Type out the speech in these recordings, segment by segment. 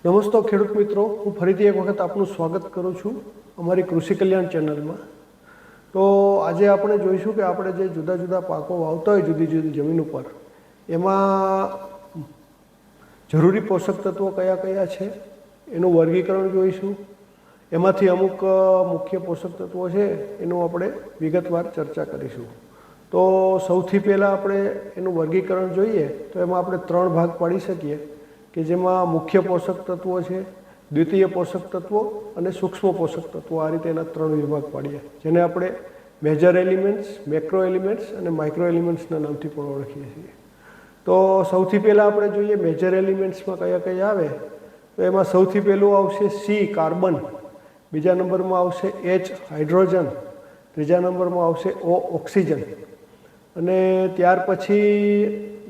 નમસ્તો ખેડૂત મિત્રો, હું ફરીથી એક વખત આપનું સ્વાગત કરું છું અમારી કૃષિ કલ્યાણ ચેનલમાં. તો આજે આપણે જોઈશું કે આપણે જે જુદા જુદા પાકો વાવતા હોય જુદી જુદી જમીન ઉપર, એમાં જરૂરી પોષક તત્વો કયા કયા છે એનું વર્ગીકરણ જોઈશું. એમાંથી અમુક મુખ્ય પોષક તત્વો છે એનું આપણે વિગતવાર ચર્ચા કરીશું. તો સૌથી પહેલાં આપણે એનું વર્ગીકરણ જોઈએ તો એમાં આપણે 3 ભાગ પાડી શકીએ કે જેમાં મુખ્ય પોષક તત્વો છે, દ્વિતીય પોષક તત્વો અને સૂક્ષ્મ પોષક તત્વો. આ રીતે એના 3 વિભાગ પાડીએ, જેને આપણે મેજર એલિમેન્ટ્સ, મેક્રો એલિમેન્ટ્સ અને માઇક્રો એલિમેન્ટ્સના નામથી પણ ઓળખીએ છીએ. તો સૌથી પહેલાં આપણે જોઈએ મેજર એલિમેન્ટ્સમાં કયા કયા આવે. તો એમાં સૌથી પહેલું આવશે સી, કાર્બન. બીજા નંબરમાં આવશે એચ, હાઇડ્રોજન. ત્રીજા નંબરમાં આવશે ઓ, ઓક્સિજન. અને ત્યાર પછી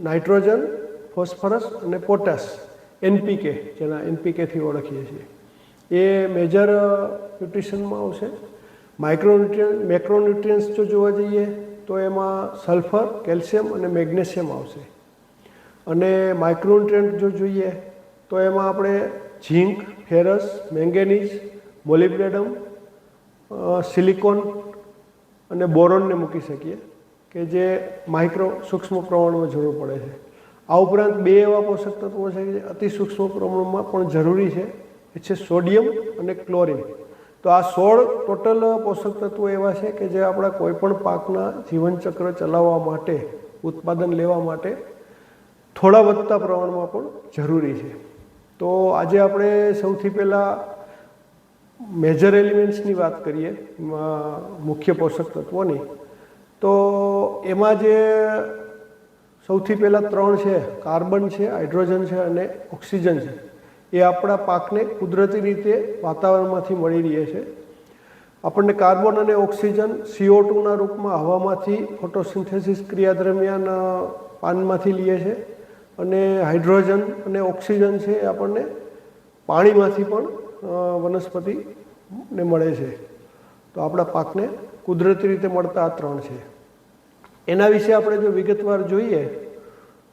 નાઇટ્રોજન, ફોસ્ફરસ અને પોટાશ, NPK, જેના NPKથી ઓળખીએ છીએ, એ મેજર ન્યુટ્રિશનમાં આવશે. મેક્રોન્યુટ્રિયન્ટ્સ જો જોવા જઈએ તો એમાં સલ્ફર, કેલ્શિયમ અને મેગ્નેશિયમ આવશે. અને માઇક્રોન્યુટ્રિયન્ટ જો જોઈએ તો એમાં આપણે ઝીંક, ફેરસ, મેંગેનીઝ, મોલિબ્ડેનમ, સિલિકોન અને બોરોનને મૂકી શકીએ કે જે સૂક્ષ્મ પ્રમાણમાં જરૂર પડે છે. આ ઉપરાંત 2 એવા પોષક તત્વો છે જે અતિ સૂક્ષ્મ પ્રમાણમાં પણ જરૂરી છે, એ છે સોડિયમ અને ક્લોરિન. તો આ 16 ટોટલ પોષક તત્વો એવા છે કે જે આપણા કોઈપણ પાકના જીવનચક્ર ચલાવવા માટે, ઉત્પાદન લેવા માટે થોડા વધતા પ્રમાણમાં પણ જરૂરી છે. તો આજે આપણે સૌથી પહેલાં મેજર એલિમેન્ટ્સની વાત કરીએ, મુખ્ય પોષક તત્વોની. તો એમાં જે સૌથી પહેલાં 3 છે, કાર્બન છે, હાઇડ્રોજન છે અને ઓક્સિજન છે, એ આપણા પાકને કુદરતી રીતે વાતાવરણમાંથી મળી રહે છે. આપણને કાર્બન અને ઓક્સિજન CO2ના રૂપમાં હવામાંથી ફોટોસિન્થેસિસ ક્રિયા દરમિયાન પાનમાંથી લઈએ છે. અને હાઇડ્રોજન અને ઓક્સિજન છે એ આપણને પાણીમાંથી પણ વનસ્પતિને મળે છે. તો આપણા પાકને કુદરતી રીતે મળતા આ 3 છે. એના વિશે આપણે જો વિગતવાર જોઈએ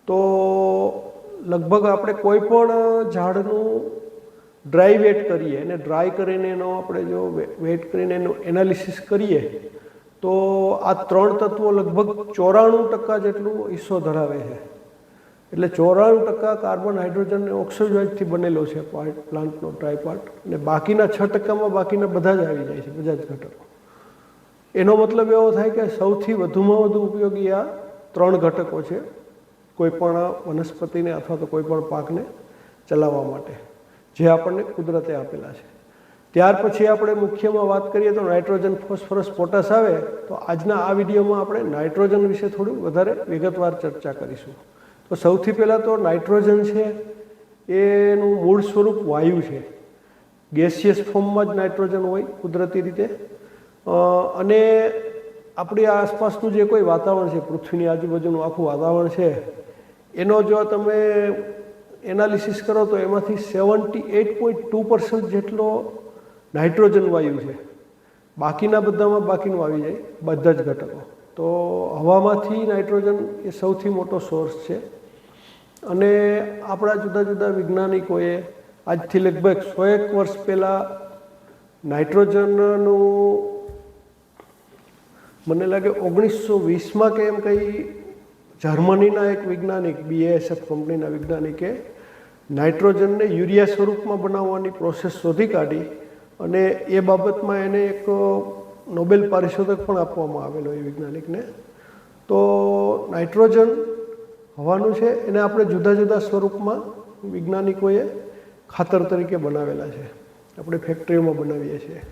તો લગભગ આપણે કોઈ પણ ઝાડનું ડ્રાય વેટ કરીએ અને ડ્રાય કરીને એનો આપણે જો વેટ કરીને એનું એનાલિસિસ કરીએ તો આ 3 તત્વો લગભગ 94% જેટલું હિસ્સો ધરાવે છે. એટલે 94% કાર્બન, હાઇડ્રોજન અને ઓક્સિજનથી બનેલો છે પ્લાન્ટનો ડ્રાય પાર્ટ, અને બાકીના 6%માં બાકીના બધા જ આવી જાય છે, બધા જ ઘટકો. એનો મતલબ એવો થાય કે સૌથી વધુમાં વધુ ઉપયોગી આ 3 ઘટકો છે કોઈ પણ વનસ્પતિને અથવા તો કોઈ પણ પાકને ચલાવવા માટે, જે આપણને કુદરતે આપેલા છે. ત્યાર પછી આપણે મુખ્યમાં વાત કરીએ તો નાઇટ્રોજન, ફોસ્ફરસ, પોટાશ આવે. તો આજના આ વિડીયોમાં આપણે નાઇટ્રોજન વિશે થોડું વધારે વિગતવાર ચર્ચા કરીશું. તો સૌથી પહેલાં તો નાઇટ્રોજન છે એનું મૂળ સ્વરૂપ વાયુ છે. ગેસિયસ ફોર્મમાં જ નાઇટ્રોજન હોય કુદરતી રીતે. અને આપણી આસપાસનું જે કોઈ વાતાવરણ છે, પૃથ્વીની આજુબાજુનું આખું વાતાવરણ છે, એનો જો તમે એનાલિસિસ કરો તો એમાંથી 78.2% જેટલો નાઇટ્રોજન વાયુ છે. બાકીના બધામાં બાકીનું આવી જાય, બધા જ ઘટકો. તો હવામાંથી નાઇટ્રોજન એ સૌથી મોટો સોર્સ છે. અને આપણા જુદા જુદા વૈજ્ઞાનિકોએ આજથી લગભગ 101 વર્ષ પહેલાં નાઇટ્રોજનનું, મને લાગે 1920માં કે એમ કંઈ, જર્મનીના એક વૈજ્ઞાનિક, BASF કંપનીના વૈજ્ઞાનિકે નાઇટ્રોજનને યુરિયા સ્વરૂપમાં બનાવવાની પ્રોસેસ શોધી કાઢી. અને એ બાબતમાં એને એક નોબેલ પારિતોષિક પણ આપવામાં આવેલો એ વૈજ્ઞાનિકને. તો નાઇટ્રોજન હવાનું છે એને આપણે જુદા જુદા સ્વરૂપમાં વૈજ્ઞાનિકોએ ખાતર તરીકે બનાવેલા છે, આપણે ફેક્ટરીઓમાં બનાવીએ છીએ.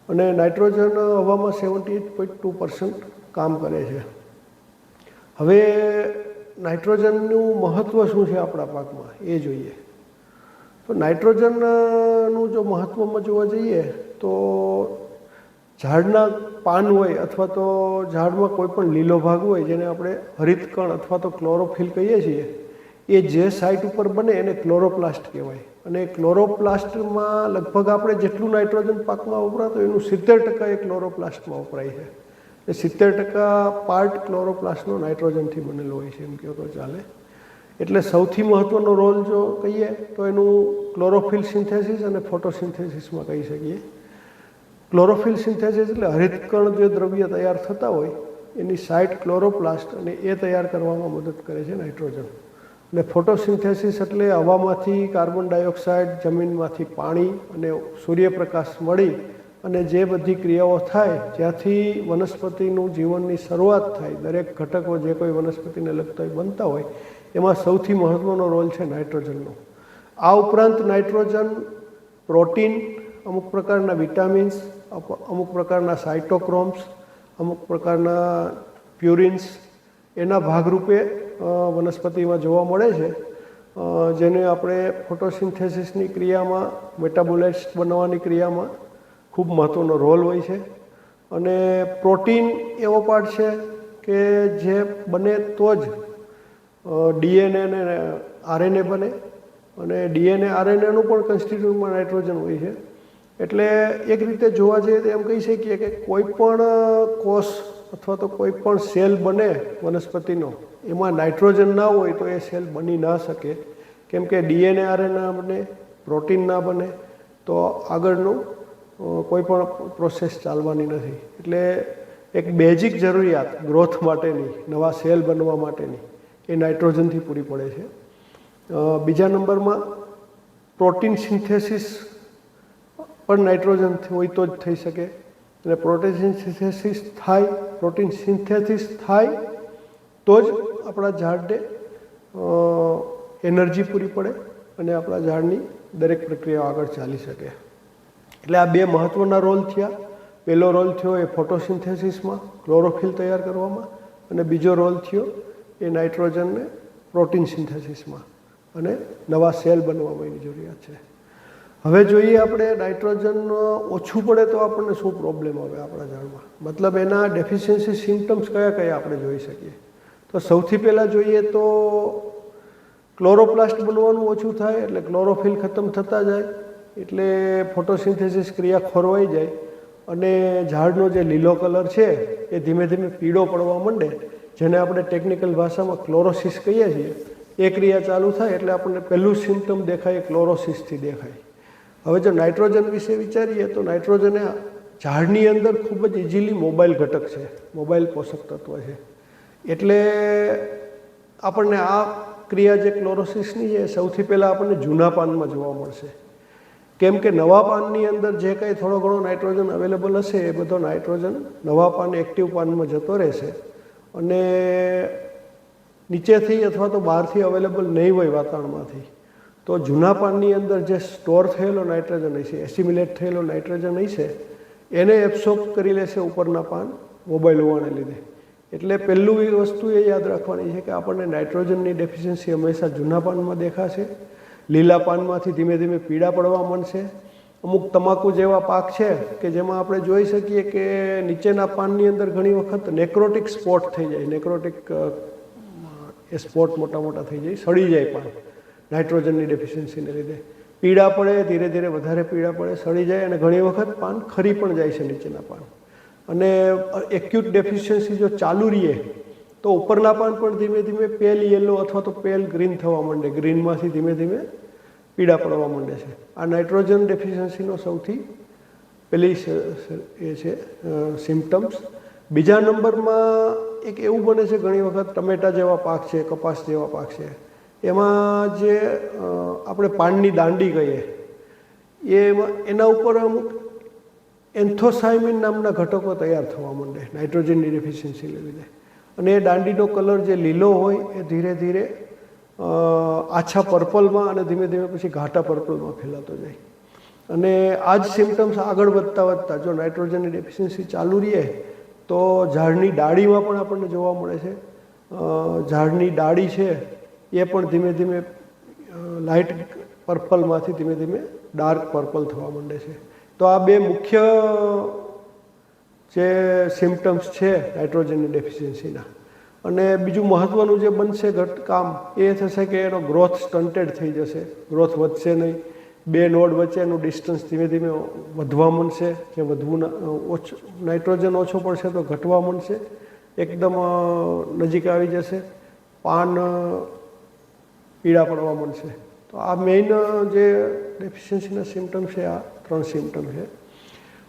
અને નાઇટ્રોજન હવામાં 78.2% કામ કરે છે. હવે નાઇટ્રોજનનું મહત્ત્વ શું છે આપણા પાકમાં એ જોઈએ. તો નાઇટ્રોજનનું જો મહત્ત્વમાં જોવા જઈએ તો ઝાડના પાન હોય અથવા તો ઝાડમાં કોઈ પણ લીલો ભાગ હોય, જેને આપણે હરિતકણ અથવા તો ક્લોરોફિલ કહીએ છીએ, એ જે સાઇટ ઉપર બને એને ક્લોરોપ્લાસ્ટ કહેવાય. અને ક્લોરોપ્લાસ્ટમાં લગભગ આપણે જેટલું નાઇટ્રોજન પાકમાં વપરાતું એનું 70% એ ક્લોરોપ્લાસ્ટમાં વપરાય છે. એ 70% પાર્ટ ક્લોરોપ્લાસ્ટનો નાઇટ્રોજનથી બનેલો હોય છે, એમ કહો તો ચાલે. એટલે સૌથી મહત્ત્વનો રોલ જો કહીએ તો એનું ક્લોરોફિલ સિન્થેસિસ અને ફોટોસિન્થેસિસમાં કહી શકીએ. ક્લોરોફિલ સિન્થેસિસ એટલે હરિતકણ જે દ્રવ્ય તૈયાર થતા હોય એની સાઇટ ક્લોરોપ્લાસ્ટ, અને એ તૈયાર કરવામાં મદદ કરે છે નાઇટ્રોજન. અને ફોટોસિન્થેસિસ એટલે હવામાંથી કાર્બન ડાયોક્સાઇડ, જમીનમાંથી પાણી અને સૂર્યપ્રકાશ મળી અને જે બધી ક્રિયાઓ થાય જ્યાંથી વનસ્પતિનું જીવનની શરૂઆત થાય, દરેક ઘટકો જે કોઈ વનસ્પતિને લગતા હોય બનતા હોય, એમાં સૌથી મહત્ત્વનો રોલ છે નાઇટ્રોજનનો. આ ઉપરાંત નાઇટ્રોજન પ્રોટીન, અમુક પ્રકારના વિટામિન્સ, અમુક પ્રકારના સાઇટોક્રોમ્સ, અમુક પ્રકારના પ્યુરિન્સ એના ભાગરૂપે વનસ્પતિમાં જોવા મળે છે, જેને આપણે ફોટોસિન્થેસિસની ક્રિયામાં, મેટાબોલાઇટ્સ બનાવવાની ક્રિયામાં ખૂબ મહત્ત્વનો રોલ હોય છે. અને પ્રોટીન એવો પાર્ટ છે કે જે બને તો જ ડીએનએ અને આરએનએ બને, અને ડીએનએ આરએનએનું પણ કન્સ્ટિટ્યુટમાં નાઇટ્રોજન હોય છે. એટલે એક રીતે જોવા જઈએ તો એમ કહી શકીએ કે કોઈ પણ કોષ અથવા તો કોઈ પણ સેલ બને વનસ્પતિનો, એમાં નાઇટ્રોજન ના હોય તો એ સેલ બની ના શકે. કેમ કે ડીએનએ આરએનએ ના બને, પ્રોટીન ના બને તો આગળનું કોઈ પણ પ્રોસેસ ચાલવાની નથી. એટલે એક બેઝિક જરૂરિયાત ગ્રોથ માટેની, નવા સેલ બનવા માટેની, એ નાઇટ્રોજનથી પૂરી પડે છે. બીજા નંબરમાં પ્રોટીન સિન્થેસિસ પણ નાઇટ્રોજન હોય તો જ થઈ શકે. અને પ્રોટીન સિન્થેસિસ થાય તો જ આપણા ઝાડને એનર્જી પૂરી પડે અને આપણા ઝાડની દરેક પ્રક્રિયાઓ આગળ ચાલી શકે. એટલે આ બે મહત્ત્વના રોલ થયા. પહેલો રોલ થયો એ ફોટોસિન્થેસિસમાં, ક્લોરોફિલ તૈયાર કરવામાં, અને બીજો રોલ થયો એ નાઇટ્રોજનને પ્રોટીન સિન્થેસિસમાં અને નવા સેલ બનવામાં એની જરૂરિયાત છે. હવે જોઈએ આપણે નાઇટ્રોજન ઓછું પડે તો આપણને શું પ્રોબ્લેમ આવે આપણા ઝાડમાં, મતલબ એના ડેફિશિયન્સી સિમ્ટમ્સ કયા કયા આપણે જોઈ શકીએ. તો સૌથી પહેલાં જોઈએ તો ક્લોરોપ્લાસ્ટ બનવાનું ઓછું થાય, એટલે ક્લોરોફિલ ખતમ થતા જાય, એટલે ફોટોસિન્થેસિસ ક્રિયા ખોરવાઈ જાય અને ઝાડનો જે લીલો કલર છે એ ધીમે ધીમે પીળો પડવા માંડે, જેને આપણે ટેકનિકલ ભાષામાં ક્લોરોસિસ કહીએ છીએ. એ ક્રિયા ચાલુ થાય એટલે આપણને પહેલું સિમ્ટમ દેખાય, ક્લોરોસિસથી દેખાય. હવે જો નાઇટ્રોજન વિશે વિચારીએ તો નાઇટ્રોજન એ ઝાડની અંદર ખૂબ જ ઇઝીલી મોબાઈલ ઘટક છે, મોબાઈલ પોષક તત્વ છે. એટલે આપણને આ ક્રિયા જે ક્લોરોસિસની છે સૌથી પહેલાં આપણને જૂના પાનમાં જોવા મળશે. કેમ કે નવા પાનની અંદર જે કંઈ થોડો ઘણો નાઇટ્રોજન અવેલેબલ હશે એ બધો નાઇટ્રોજન નવા પાન, એક્ટિવ પાનમાં જતો રહેશે, અને નીચેથી અથવા તો બહારથી અવેલેબલ નહીં હોય વાતાવરણમાંથી, તો જૂના પાનની અંદર જે સ્ટોર થયેલો નાઇટ્રોજન હશે, એસિમ્યુલેટ થયેલો નાઇટ્રોજન હશે, એને એબ્સોર્બ કરી લેશે ઉપરના પાન મોબાઈલ હોવાને લીધે. એટલે પહેલું એ વસ્તુ એ યાદ રાખવાની છે કે આપણને નાઇટ્રોજનની ડેફિશિયન્સી હંમેશા જૂના પાનમાં દેખાશે. લીલા પાનમાંથી ધીમે ધીમે પીળા પડવા માંડશે. અમુક તમાકુ જેવા પાક છે કે જેમાં આપણે જોઈ શકીએ કે નીચેના પાનની અંદર ઘણી વખત નેક્રોટિક સ્પોટ થઈ જાય, નેક્રોટિક એ સ્પોટ મોટા મોટા થઈ જાય, સડી જાય પાન નાઇટ્રોજનની ડેફિશિયન્સીને લીધે. પીળા પડે, ધીરે ધીરે વધારે પીળા પડે, સડી જાય, અને ઘણી વખત પાન ખરી પણ જાય છે નીચેના પાન. અને એક્યુટ ડેફિશિયન્સી જો ચાલુ રહીએ તો ઉપરના પાન પણ ધીમે ધીમે પેલ યલો અથવા તો પેલ ગ્રીન થવા માંડે, ગ્રીનમાંથી ધીમે ધીમે પીળા પડવા માંડે છે. આ નાઇટ્રોજન ડેફિશિયન્સીનો સૌથી પહેલી એ છે સિમ્ટમ્સ. બીજા નંબરમાં એક એવું બને છે ઘણી વખત ટમેટા જેવા પાક છે, કપાસ જેવા પાક છે, એમાં જે આપણે પાનની દાંડી કહીએ એના ઉપર અમુક એન્થોસાયમિન નામના ઘટકો તૈયાર થવા માંડે નાઇટ્રોજનની ડેફિશિયન્સીને લીધે. અને એ દાંડીનો કલર જે લીલો હોય એ ધીરે ધીરે આછા પર્પલમાં અને ધીમે ધીમે પછી ઘાટા પર્પલમાં ફેલાતો જાય. અને આ જ સિમ્ટમ્સ આગળ વધતા જો નાઇટ્રોજનની ડેફિશિયન્સી ચાલુ રહે તો ઝાડની ડાળીમાં પણ આપણને જોવા મળે છે. ઝાડની ડાળી છે એ પણ ધીમે ધીમે લાઇટ પર્પલમાંથી ધીમે ધીમે ડાર્ક પર્પલ થવા માંડે છે. તો આ બે મુખ્ય જે સિમ્ટમ્સ છે નાઇટ્રોજનની ડેફિશિયન્સીના. અને બીજું મહત્ત્વનું જે બનશે કામ એ થશે કે એનો ગ્રોથ સ્ટન્ટેડ થઈ જશે, ગ્રોથ વધશે નહીં. બે નોડ વચ્ચેનું ડિસ્ટન્સ ધીમે ધીમે વધવા માંડશે, જે વધવું ઓછું નાઇટ્રોજન ઓછો પડશે તો ઘટવા માંડશે, એકદમ નજીક આવી જશે. પાન પીળા પડવા મળશે. તો આ મેઇન જે ડેફિશિયન્સીના સિમ્ટમ છે, આ 3 સિમ્ટમ છે.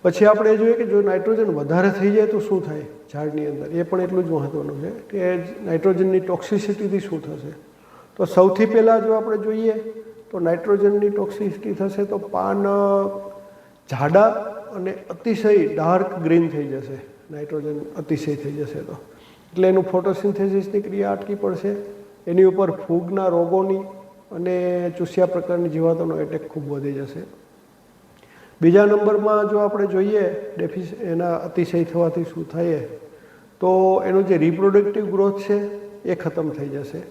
પછી આપણે જોઈએ કે જો નાઇટ્રોજન વધારે થઈ જાય તો શું થાય ઝાડની અંદર, એ પણ એટલું જ મહત્ત્વનું છે કે નાઇટ્રોજનની ટોક્સિસિટીથી શું થશે. તો સૌથી પહેલાં જો આપણે જોઈએ તો નાઇટ્રોજનની ટોક્સિસિટી થશે તો પાન જાડા અને અતિશય ડાર્ક ગ્રીન થઈ જશે. નાઇટ્રોજન અતિશય થઈ જશે તો એટલે એનું ફોટોસિન્થેસિસની ક્રિયા અટકી પડશે. એની ઉપર ફૂગના રોગોની અને ચૂસ્યા પ્રકારની જીવાતોનો એટેક ખૂબ વધી જશે. બીજા નંબરમાં જો આપણે જોઈએ એના અતિશય થવાથી શું થાય તો એનું જે રિપ્રોડક્ટિવ ગ્રોથ છે એ ખતમ થઈ જશે.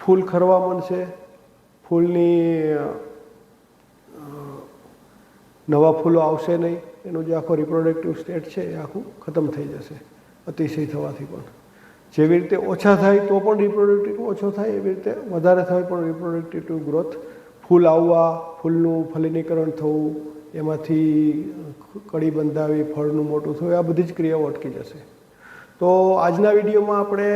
ફૂલ ખરવા માંડશે, ફૂલની નવા ફૂલો આવશે નહીં, એનું જે આખો રિપ્રોડક્ટિવ સ્ટેટ છે એ આખું ખતમ થઈ જશે અતિશય થવાથી. પણ જેવી રીતે ઓછા થાય તો પણ રિપ્રોડક્ટિવ ઓછો થાય, એવી રીતે વધારે થાય પણ રિપ્રોડક્ટિવ ગ્રોથ, ફૂલ આવવા, ફૂલનું ફલિનીકરણ થવું, એમાંથી કળી બંધાવી, ફળનું મોટું થયું, આ બધી જ ક્રિયાઓ અટકી જશે. તો આજના વિડીયોમાં આપણે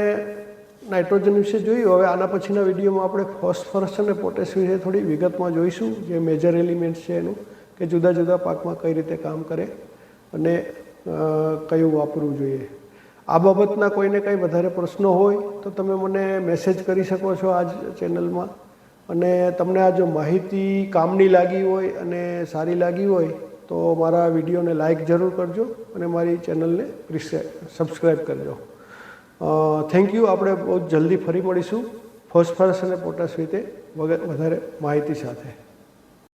નાઇટ્રોજન વિશે જોયું. હવે આના પછીના વિડીયોમાં આપણે ફોસ્ફરસ અને પોટેશ વિશે થોડી વિગતમાં જોઈશું, જે મેજર એલિમેન્ટ્સ છે એનું, કે જુદા જુદા પાકમાં કઈ રીતે કામ કરે અને કયું વાપરવું જોઈએ. આ બાબતના કોઈને કંઈ વધારે પ્રશ્નો હોય તો તમે મને મેસેજ કરી શકો છો આ જ ચેનલમાં. અને તમને આ જો માહિતી કામની લાગી હોય અને સારી લાગી હોય તો મારા વિડીયોને લાઈક જરૂર કરજો અને મારી ચેનલને સબસ્ક્રાઈબ કરજો. Thank you. આપણે બહુ જલ્દી ફરી મળીશું ફોસ્ફરસ અને પોટાશ વિશે વધારે માહિતી સાથે.